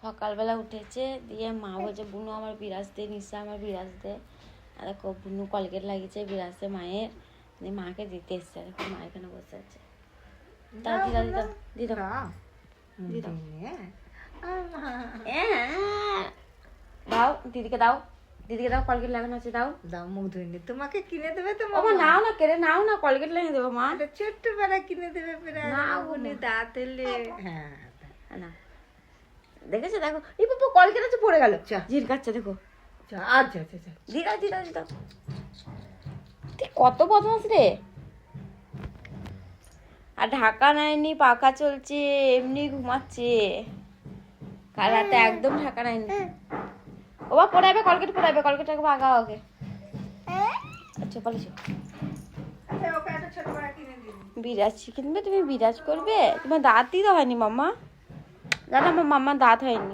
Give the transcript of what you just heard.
সকালবেলা উঠেছে, দিয়ে মা বলছে বুনু আমার বিরাজ দে, নিশা আমার বিরাজ দে। আর দেখো বুনু কলগেট লাগিয়েছে বিরাজ দে মায়ের, দিয়ে মাকে দিতে এসছে। দেখো মা এখানে বসে আছে। দাও দিদা দিদা দিদা দিদা দাও, দিদিকে দাও, দিদিকে দাও, কলগেট লাগানো আছে, দাও দাও মুখ ধুইনি, তোমাকে কিনে দেবে তো ও মা, নাও না, কেড়ে নাও না, কলগেট লাগিয়ে দেবো মা। ছোট্ট বেলা কিনে দেবে না, উনি দাঁত এলে। হ্যাঁ না দেখেছো, দেখো এই বাবা কলগেট আছে পড়ে গেল, জির কাচ্ছে দেখো। আচ্ছা আচ্ছা আচ্ছা দিদা দিদা দিদা, তুই কত বদমাস রে। আর ঢাকা নেয়নি, পাখা চলছে, এমনি ঘুমাচ্ছে। কাল রাতে একদম ঢাকা নেয়নি। ও বা পড়াবে, কলগেট পড়াবে, কলগেটটাকে ভাগাও আগে। আচ্ছা বলেছো ওকে একটা ছোট বেলা কিনে দিন। বিরাজ কিনবে, তুমি বিরাজ করবে? তোমার দাঁতই তো হয়নি মাম্মা, জানো আমার মাম্মার দাঁত হয়নি।